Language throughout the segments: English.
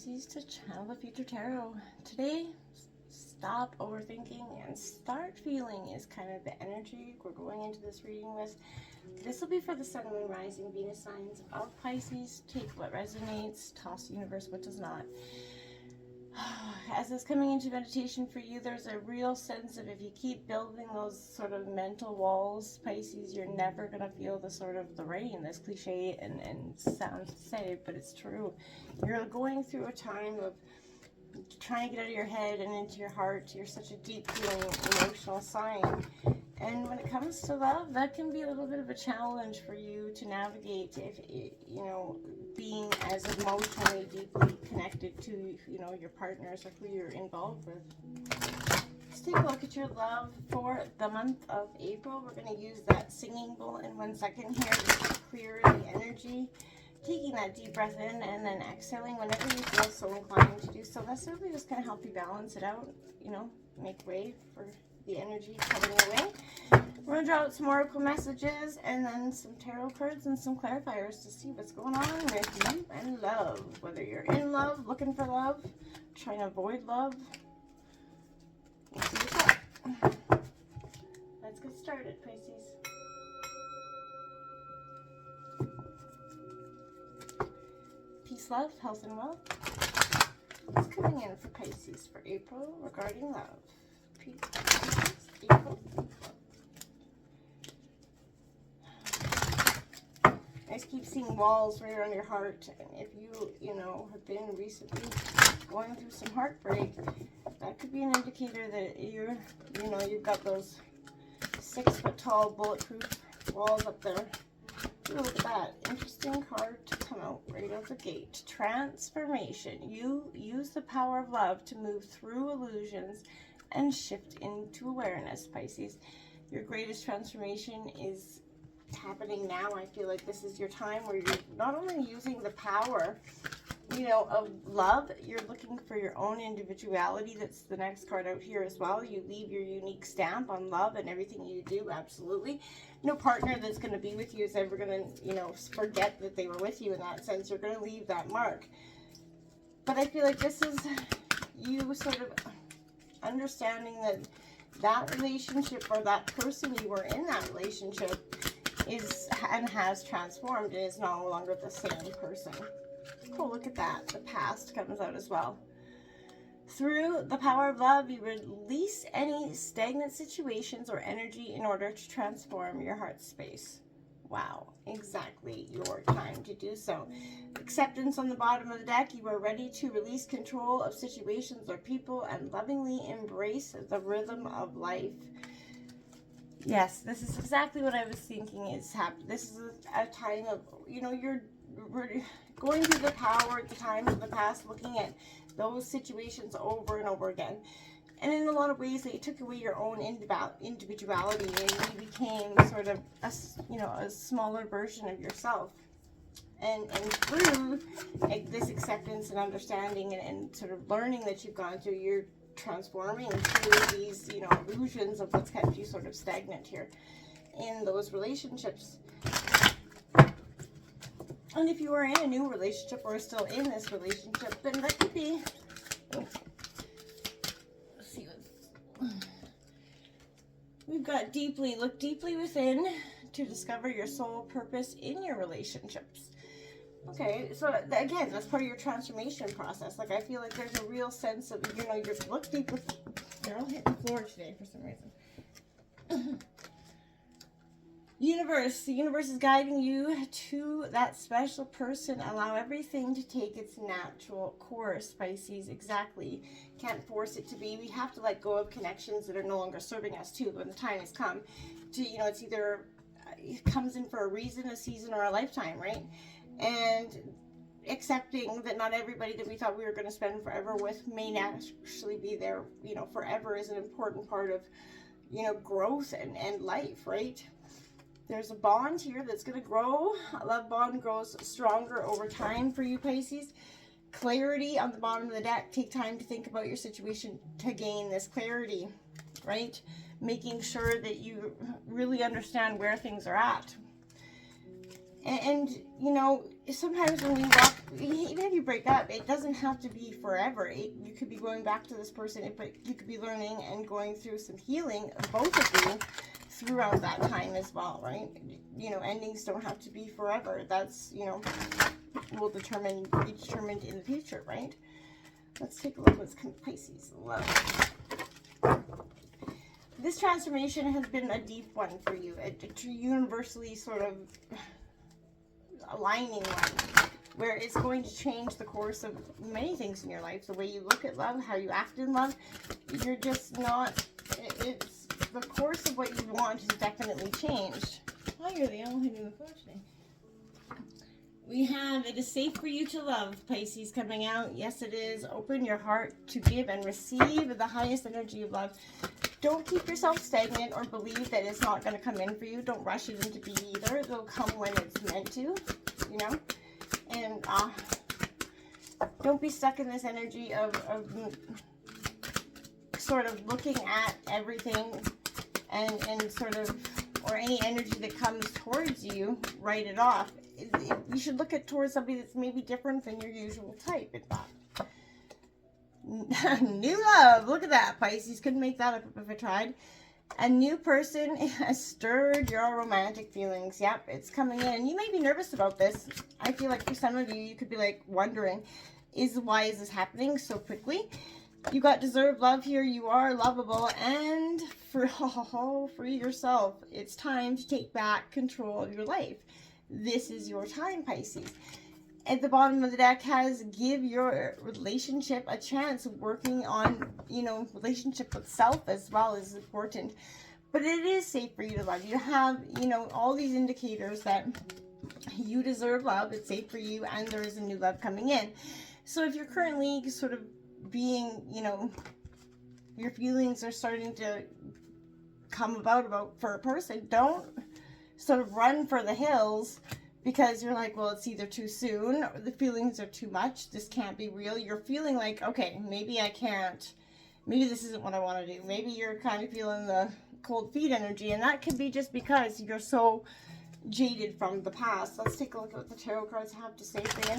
Pisces, to Channel the Future Tarot. Today, stop overthinking and start feeling is kind of the energy we're going into this reading with. This will be for the Sun, Moon, Rising, Venus signs of Pisces. Take what resonates, toss the universe what does not. As it's coming into meditation for you, there's a real sense of if you keep building those sort of mental walls, Pisces, you're never going to feel the sort of the rain. This cliche and sounds to say, but it's true. You're going through a time of trying to get out of your head and into your heart. You're such a deep feeling emotional sign. And when it comes to love, that can be a little bit of a challenge for you to navigate if, you know, being as emotionally deeply connected to, you know, your partners or who you're involved with. Let's take a look at your love for the month of April. We're going to use that singing bowl in 1 second here to clear the energy. Taking that deep breath in and then exhaling whenever you feel so inclined to do so. That's really just going to help you balance it out, you know, make way for the energy coming away. We're going to draw out some oracle messages and then some tarot cards and some clarifiers to see what's going on with you and love. Whether you're in love, looking for love, trying to avoid love. We'll see what's up. Let's get started, Pisces. Peace, love, health, and wealth. What's coming in for Pisces for April regarding love? Peace, April. I just keep seeing walls right around your heart, and if you know, have been recently going through some heartbreak, that could be an indicator that you've got those 6-foot-tall bulletproof walls up there. Ooh, look at that. Interesting card to come out right out the gate. Transformation. You use the power of love to move through illusions and shift into awareness, Pisces. Your greatest transformation is happening now. I feel like this is your time where you're not only using the power, you know, of love, you're looking for your own individuality. That's the next card out here as well. You leave your unique stamp on love and everything you do, absolutely. No partner that's going to be with you is ever going to, you know, forget that they were with you in that sense. You're going to leave that mark. But I feel like this is you sort of understanding that that relationship or that person you were in that relationship is and has transformed and is no longer the same person. Cool, look at that. The past comes out as well. Through the power of love, you release any stagnant situations or energy in order to transform your heart space. Wow, exactly your time to do so. Acceptance on the bottom of the deck. You are ready to release control of situations or people and lovingly embrace the rhythm of life. Yes, this is exactly what I was thinking is happening. This is a time of, you know, you're going through the power, the times of the past, looking at those situations over and over again. And in a lot of ways, they took away your own individuality and you became sort of a smaller version of yourself. And through this acceptance and understanding and sort of learning that you've gone through, you're transforming through these, you know, illusions of what's kept you sort of stagnant here in those relationships. And if you are in a new relationship or still in this relationship, then that could be, let's see what we've got. Look deeply within to discover your soul purpose in your relationships. Okay, so again, that's part of your transformation process. Like, I feel like there's a real sense of, you know, you look deep with, they're all hitting the floor today for some reason. The universe is guiding you to that special person. Allow everything to take its natural course, Pisces. Exactly. Can't force it to be. We have to let go of connections that are no longer serving us too when the time has come to, you know, it's either, it comes in for a reason, a season, or a lifetime, right? And accepting that not everybody that we thought we were going to spend forever with may actually be there, you know, forever is an important part of, you know, growth and life, right? There's a bond here that's going to grow. A love bond grows stronger over time for you, Pisces. Clarity on the bottom of the deck. Take time to think about your situation to gain this clarity, right? Making sure that you really understand where things are at. And you know, sometimes when you walk, even if you break up, it doesn't have to be forever. You could be going back to this person, but you could be learning and going through some healing, both of you, throughout that time as well, right? You know, endings don't have to be forever. That's, you know, will be determined in the future, right? Let's take a look what's coming, Pisces. Love. This transformation has been a deep one for you, a universally sort of aligning one, where it's going to change the course of many things in your life. The way you look at love, how you act in love. You're just not, it's the course of what you want has definitely changed. Oh, you're the only one who knew the today. We have, it is safe for you to love, Pisces, coming out. Yes, it is. Open your heart to give and receive the highest energy of love. Don't keep yourself stagnant or believe that it's not going to come in for you. Don't rush it into being either. It'll come when it's meant to, you know. And don't be stuck in this energy of sort of looking at everything and sort of, or any energy that comes towards you, write it off. You should look at towards somebody that's maybe different than your usual type, in fact. New love. Look at that, Pisces. Couldn't make that up if I tried. A new person has stirred your romantic feelings. Yep, it's coming in. You may be nervous about this. I feel like for some of you, you could be like wondering, why is this happening so quickly? You got deserved love here. You are lovable. And for yourself, it's time to take back control of your life. This is your time, Pisces. At the bottom of the deck has give your relationship a chance. Working on, you know, relationship with self as well is important. But it is safe for you to love. You have, you know, all these indicators that you deserve love. It's safe for you, and there is a new love coming in. So if you're currently sort of being, you know, your feelings are starting to come about for a person, don't sort of run for the hills because you're like, well, it's either too soon or the feelings are too much. This can't be real. You're feeling like, okay, maybe I can't. Maybe this isn't what I want to do. Maybe you're kind of feeling the cold feet energy, and that could be just because you're so jaded from the past. Let's take a look at what the tarot cards have to say for you.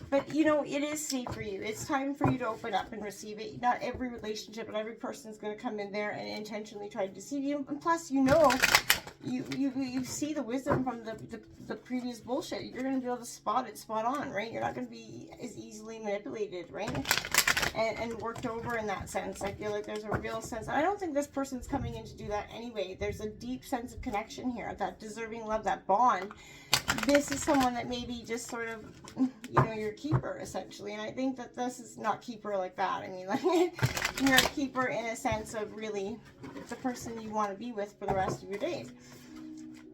But, you know, it is safe for you. It's time for you to open up and receive it. Not every relationship and every person is going to come in there and intentionally try to deceive you. And plus, you know, you see the wisdom from the previous bullshit. You're going to be able to spot it spot on, right? You're not going to be as easily manipulated, right? And worked over in that sense. I feel like there's a real sense. I don't think this person's coming in to do that anyway. There's a deep sense of connection here, that deserving love, that bond. This is someone that maybe just sort of, you know, you're a keeper, essentially. And I think that this is not keeper like that. I mean, like, you're a keeper in a sense of really, it's a person you want to be with for the rest of your days.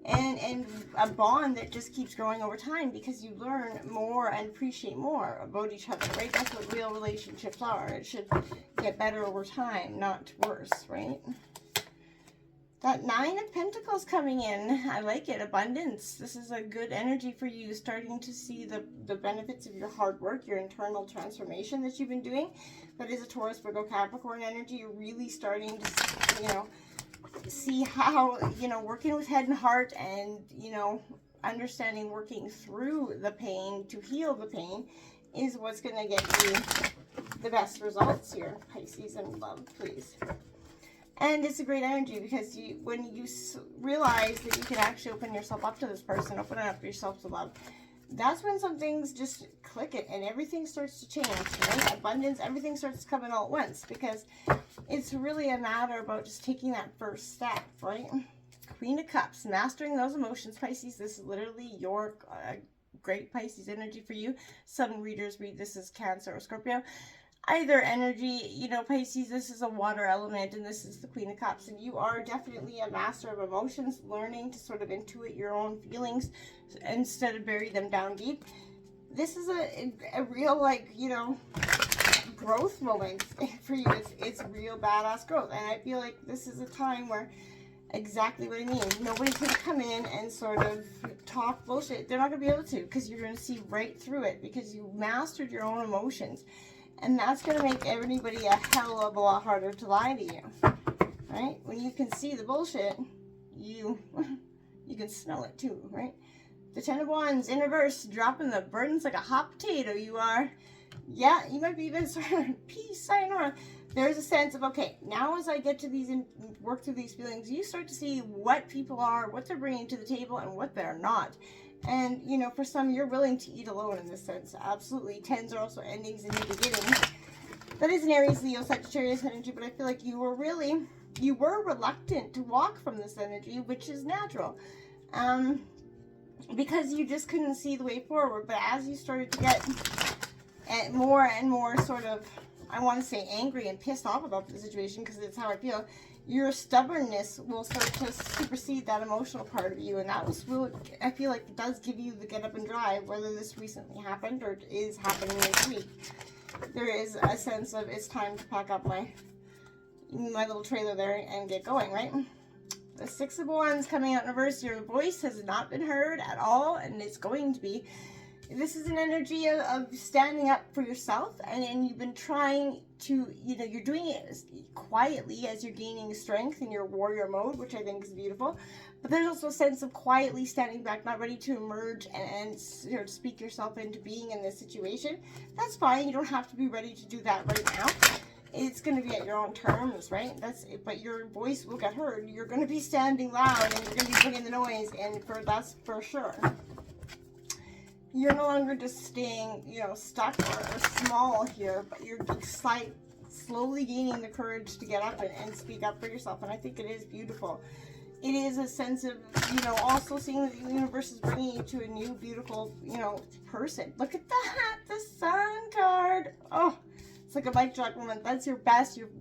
And a bond that just keeps growing over time because you learn more and appreciate more about each other, right? That's what real relationships are. It should get better over time, not worse, right? That 9 of Pentacles coming in. I like it. Abundance. This is a good energy for you. Starting to see the benefits of your hard work, your internal transformation that you've been doing. That is a Taurus, Virgo, Capricorn energy. You're really starting to, you know, see how, you know, working with head and heart and, you know, understanding working through the pain to heal the pain is what's going to get you the best results here, Pisces, and love, please. And it's a great energy because when you realize that you can actually open yourself up to this person, open up yourself to love, that's when some things just click it and everything starts to change, right? Abundance, everything starts coming all at once because it's really a matter about just taking that first step, right? Queen of Cups, mastering those emotions, Pisces. This is literally your great Pisces energy for you. Some readers read this as Cancer or Scorpio. Either energy, you know, Pisces, this is a water element and this is the Queen of Cups, and you are definitely a master of emotions, learning to sort of intuit your own feelings instead of bury them down deep. This is a real, like, you know, growth moment for you. It's real badass growth, and I feel like this is a time where exactly what I mean. Nobody's going to come in and sort of talk bullshit. They're not going to be able to, because you're going to see right through it because you mastered your own emotions. And that's going to make everybody a hell of a lot harder to lie to you, right? When you can see the bullshit, you can smell it too, right? The Ten of Wands in reverse, dropping the burdens like a hot potato. You are, yeah, you might be even sort of peace, sayonara. There's a sense of, okay, now as I get to these and work through these feelings, you start to see what people are, what they're bringing to the table, and what they're not. And, you know, for some, you're willing to eat alone in this sense. Absolutely. Tens are also endings and new beginnings. That is an Aries, Leo, Sagittarius energy, but I feel like you were reluctant to walk from this energy, which is natural. Because you just couldn't see the way forward. But as you started to get more and more sort of, I want to say angry and pissed off about the situation, because it's how I feel, your stubbornness will start to supersede that emotional part of you. And that was really, I feel like it does give you the get up and drive, whether this recently happened or is happening this week. There is a sense of, it's time to pack up my little trailer there and get going, right? The Six of Wands coming out in reverse. Your voice has not been heard at all, and it's going to be. This is an energy of standing up for yourself, and you've been trying to, you know, you're doing it quietly as you're gaining strength in your warrior mode, which I think is beautiful. But there's also a sense of quietly standing back, not ready to emerge and you know, speak yourself into being in this situation. That's fine. You don't have to be ready to do that right now. It's going to be at your own terms, right? That's it. But your voice will get heard. You're going to be standing loud, and you're going to be bringing the noise, and that's for sure. You're no longer just staying, you know, stuck or small here, but you're slowly gaining the courage to get up and speak up for yourself. And I think it is beautiful. It is a sense of, you know, also seeing that the universe is bringing you to a new, beautiful, you know, person. Look at that, the Sun card. Oh, it's like a mic drop moment. That's you're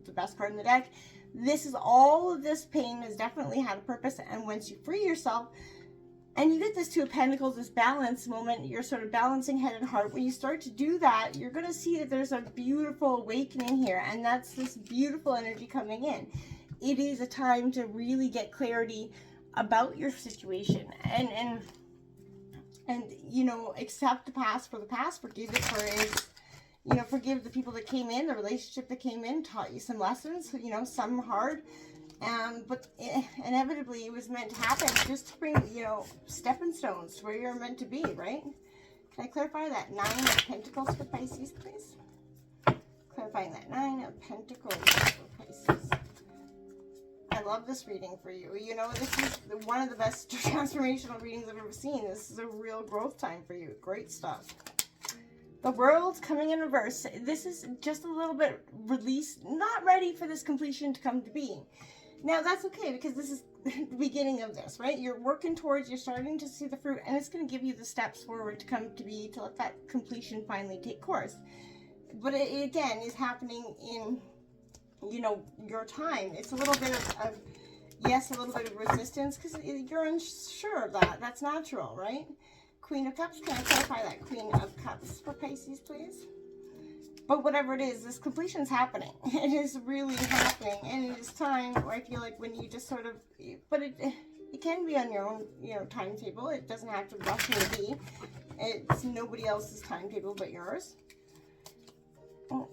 the best card in the deck. This is all of this pain has definitely had a purpose. And once you free yourself, and you get this Two of Pentacles, this balance moment, you're sort of balancing head and heart. When you start to do that, you're going to see that there's a beautiful awakening here. And that's this beautiful energy coming in. It is a time to really get clarity about your situation. And you know, accept the past for the past. Forgive it for its, you know, forgive the people that came in, the relationship that came in, taught you some lessons, you know, some hard. But inevitably it was meant to happen just to bring, you know, stepping stones to where you're meant to be, right? Can I clarify that? 9 of Pentacles for Pisces, please? Clarifying that 9 of Pentacles for Pisces. I love this reading for you. You know, this is one of the best transformational readings I've ever seen. This is a real growth time for you. Great stuff. The World's coming in reverse. This is just a little bit released, not ready for this completion to come to being. Now, that's okay, because this is the beginning of this, right? You're working towards, you're starting to see the fruit, and it's going to give you the steps forward to come to be, to let that completion finally take course. But it again, is happening in, you know, your time. It's a little bit of yes, a little bit of resistance, because you're unsure of that. That's natural, right? Queen of Cups, can I clarify that? Queen of Cups for Pisces, please? But whatever it is, this completion's happening. It is really happening. And it is time where I feel like when you just sort of, but it can be on your own, you know, timetable. It doesn't have to rush and be. It's nobody else's timetable but yours. Oh,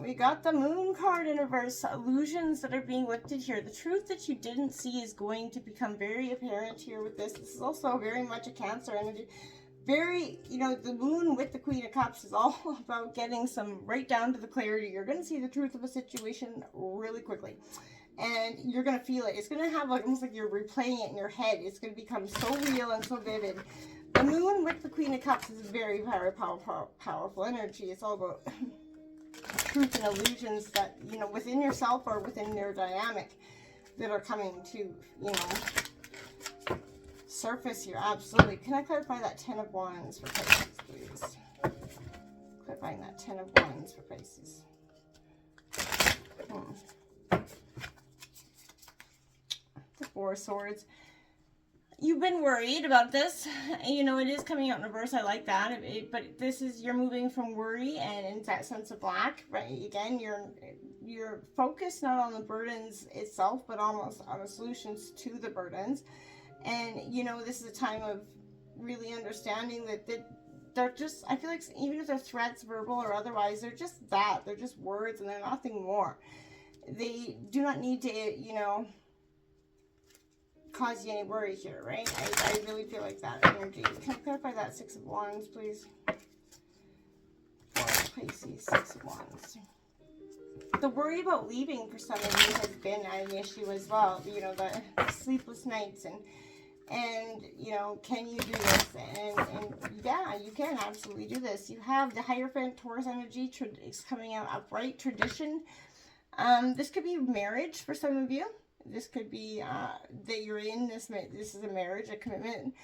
we got the Moon card in reverse. Illusions that are being lifted here. The truth that you didn't see is going to become very apparent here with this. This is also very much a Cancer energy. Very, you know, the Moon with the Queen of Cups is all about getting some right down to the clarity. You're going to see the truth of a situation really quickly. And you're going to feel it. It's going to have like almost like you're replaying it in your head. It's going to become so real and so vivid. The Moon with the Queen of Cups is a very, very powerful energy. It's all about truth and illusions that, you know, within yourself or within your dynamic that are coming to, you know, surface here. Absolutely. Can I clarify that 10 of Wands for Pisces, please? Clarifying that 10 of Wands for Pisces. The 4 of Swords. You've been worried about this. You know, it is coming out in reverse. I like that. But this is, you're moving from worry and into that sense of black, right? Again, you're focused not on the burdens itself, but almost on the solutions to the burdens. And, you know, this is a time of really understanding that they're just, I feel like even if they're threats, verbal or otherwise, they're just that. They're just words and they're nothing more. They do not need to, you know, cause you any worry here, right? I really feel like that energy. Can I clarify that Six of Wands, please? For Pisces, Six of Wands. The worry about leaving for some of you has been an issue as well. You know, the sleepless nights and you know, can you do this? And yeah, you can absolutely do this. You have the Hierophant, Taurus energy is coming out upright, tradition. This could be marriage for some of you. This could be that you're in this is a marriage, a commitment.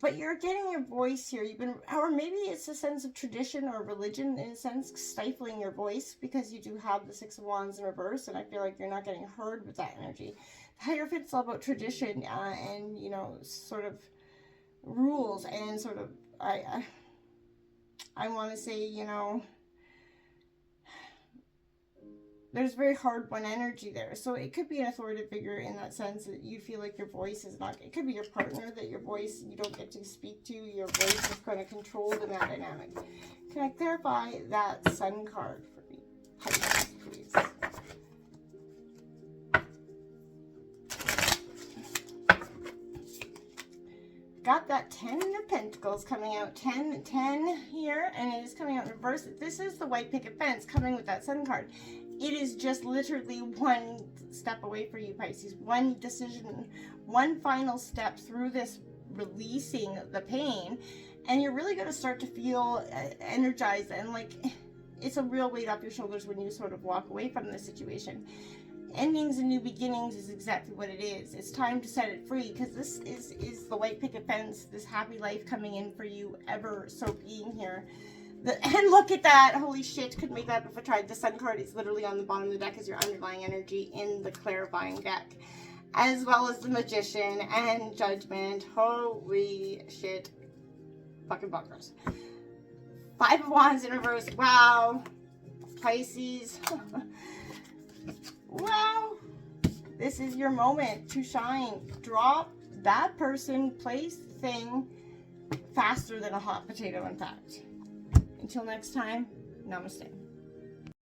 But you're getting your voice here. You've been, or maybe it's a sense of tradition or religion in a sense, stifling your voice because you do have the Six of Wands in reverse, and I feel like you're not getting heard with that energy. The Hierophant's all about tradition and, you know, sort of rules and sort of, I want to say, you know, there's very hard-won energy there. So it could be an authoritative figure in that sense that you feel like your voice is not, it could be your partner that your voice, you don't get to speak to, your voice is kind of controlled in that dynamic. Can I clarify that Sun card for me, Pisces, please? Got that 10 of Pentacles coming out, 10 here, and it is coming out in reverse. This is the white picket fence coming with that Sun card. It is just literally one step away for you, Pisces. One decision, one final step through this releasing the pain, and you're really going to start to feel energized, and like it's a real weight off your shoulders when you sort of walk away from this situation. Endings and new beginnings is exactly what it is. It's time to set it free, because this is the white picket fence, this happy life coming in for you, ever so being here. And look at that. Holy shit, couldn't make that if I tried. The Sun card is literally on the bottom of the deck as your underlying energy in the clarifying deck, as well as the Magician and Judgment. Holy shit. Fucking bunkers. Five of Wands in reverse. Wow. Pisces. Wow. This is your moment to shine. Drop that person, place, thing faster than a hot potato, in fact. Until next time, namaste.